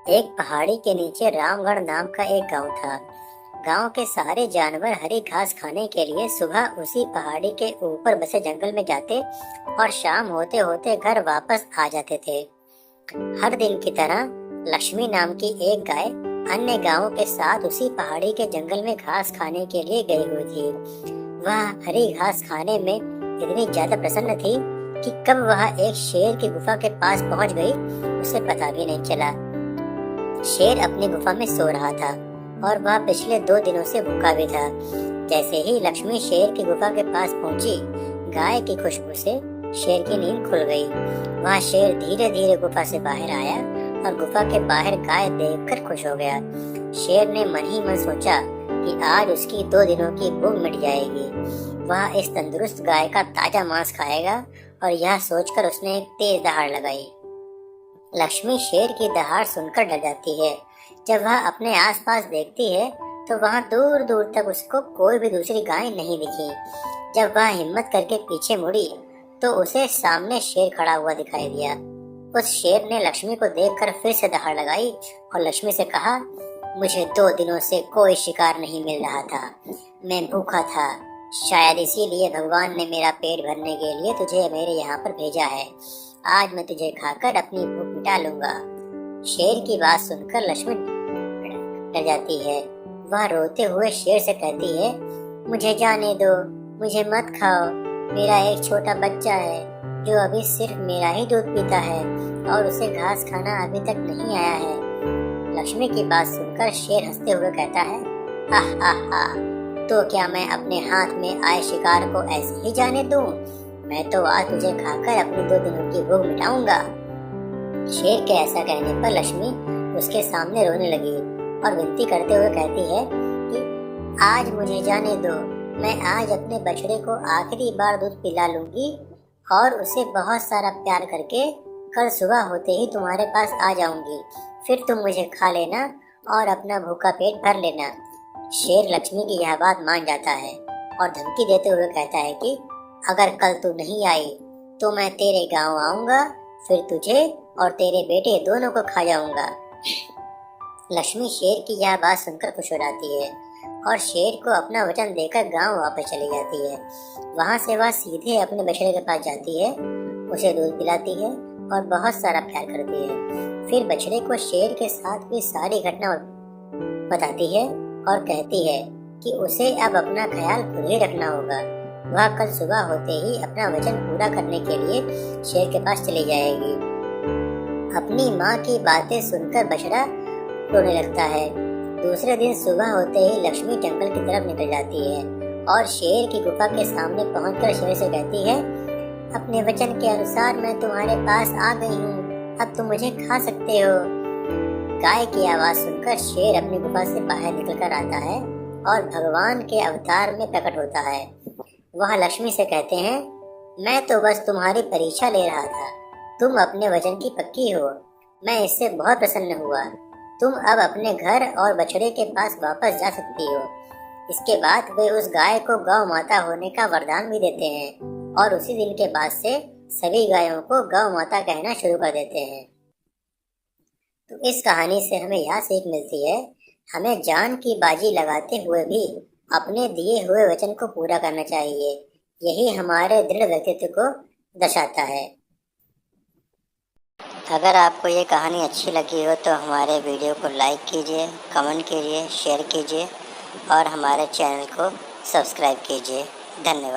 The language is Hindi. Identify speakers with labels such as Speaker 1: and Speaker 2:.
Speaker 1: एक पहाड़ी के नीचे रामगढ़ नाम का एक गांव था। गांव के सारे जानवर हरी घास खाने के लिए सुबह उसी पहाड़ी के ऊपर बसे जंगल में जाते और शाम होते होते घर वापस आ जाते थे। हर दिन की तरह लक्ष्मी नाम की एक गाय अन्य गांवों के साथ उसी पहाड़ी के जंगल में घास खाने के लिए गई हुई थी। वह हरी घास खाने में इतनी ज्यादा प्रसन्न थी कि कब वह एक शेर की गुफा के पास पहुंच गई उसे पता भी नहीं चला। शेर अपनी गुफा में सो रहा था और वह पिछले 2 दिनों से भूखा भी था। जैसे ही लक्ष्मी शेर की गुफा के पास पहुंची, गाय की खुशबू से शेर की नींद खुल गई। वह शेर धीरे धीरे गुफा से बाहर आया और गुफा के बाहर गाय देखकर खुश हो गया। शेर ने मन ही मन सोचा कि आज उसकी 2 दिनों की भूख मिट जाएगी। वह इस तंदुरुस्त गाय का ताजा मांस खाएगा और यह सोचकर उसने एक तेज दहाड़ लगाई। लक्ष्मी शेर की दहाड़ सुनकर डर जाती है। जब वह अपने आसपास देखती है तो वहां दूर दूर तक उसको कोई भी दूसरी गाय नहीं दिखी। जब वह हिम्मत करके पीछे मुड़ी तो उसे सामने शेर खड़ा हुआ दिखाई दिया। उस शेर ने लक्ष्मी को देखकर फिर से दहाड़ लगाई और लक्ष्मी से कहा, मुझे 2 दिनों से कोई शिकार नहीं मिल रहा था। मैं भूखा था। शायद इसीलिए भगवान ने मेरा पेट भरने के लिए तुझे मेरे यहाँ पर भेजा है। आज मैं तुझे खाकर अपनी भूख मिटा लूंगा। शेर की बात सुनकर लक्ष्मी डर जाती है। वह रोते हुए शेर से कहती है, मुझे जाने दो, मुझे मत खाओ। मेरा एक छोटा बच्चा है जो अभी सिर्फ मेरा ही दूध पीता है और उसे घास खाना अभी तक नहीं आया है। लक्ष्मी की बात सुनकर शेर हंसते हुए कहता है, हा, तो क्या मैं अपने हाथ में आए शिकार को ऐसे ही जाने दूं? मैं तो आज तुझे खाकर अपनी 2 दिनों की भूख मिटाऊंगा। शेर के ऐसा कहने पर लक्ष्मी उसके सामने रोने लगी और विनती करते हुए कहती है कि आज मुझे जाने दो। मैं आज अपने बछड़े को आखिरी बार दूध पिला लूंगी और उसे बहुत सारा प्यार करके कल सुबह होते ही तुम्हारे पास आ जाऊंगी। फिर तुम मुझे खा लेना और अपना भूखा पेट भर लेना। शेर लक्ष्मी की यह बात मान जाता है और धमकी देते हुए कहता है कि अगर कल तू नहीं आई तो मैं तेरे गांव आऊंगा, फिर तुझे और तेरे बेटे दोनों को खा जाऊंगा। लक्ष्मी शेर की यह बात सुनकर खुश हो जाती है और शेर को अपना वचन देकर गांव वापस चली जाती है। वहां से वह सीधे अपने बछड़े के पास जाती है, उसे दूध पिलाती है और बहुत सारा प्यार करती है। फिर बछड़े को शेर के साथ भी सारी घटना बताती है और कहती है कि उसे अब अपना ख्याल खुद ही रखना होगा। वह कल सुबह होते ही अपना वचन पूरा करने के लिए शेर के पास चली जाएगी। अपनी माँ की बातें सुनकर बछड़ा रोने लगता है। दूसरे दिन सुबह होते ही लक्ष्मी जंगल की तरफ निकल जाती है और शेर की गुफा के सामने पहुंचकर शेर से कहती है, अपने वचन के अनुसार मैं तुम्हारे पास आ गई हूँ, अब तुम मुझे खा सकते हो। गाय की आवाज सुनकर शेर अपनी गुफा से बाहर निकलकर आता है और भगवान के अवतार में प्रकट होता है। वह लक्ष्मी से कहते हैं, मैं तो बस तुम्हारी परीक्षा ले रहा था। तुम अपने वचन की पक्की हो। मैं इससे बहुत प्रसन्न हुआ। तुम अब अपने घर और बछड़े के पास वापस जा सकती हो। इसके बाद वे उस गाय को गौ माता होने का वरदान भी देते हैं और उसी दिन के बाद से सभी गायों को गौ माता कहना शुरू कर देते हैं। तो इस कहानी से हमें यह सीख मिलती है, हमें जान की बाजी लगाते हुए भी अपने दिए हुए वचन को पूरा करना चाहिए। यही हमारे दृढ़ व्यक्तित्व को दर्शाता है। अगर आपको ये कहानी अच्छी लगी हो तो हमारे वीडियो को लाइक कीजिए, कमेंट कीजिए, शेयर कीजिए और हमारे चैनल को सब्सक्राइब कीजिए। धन्यवाद।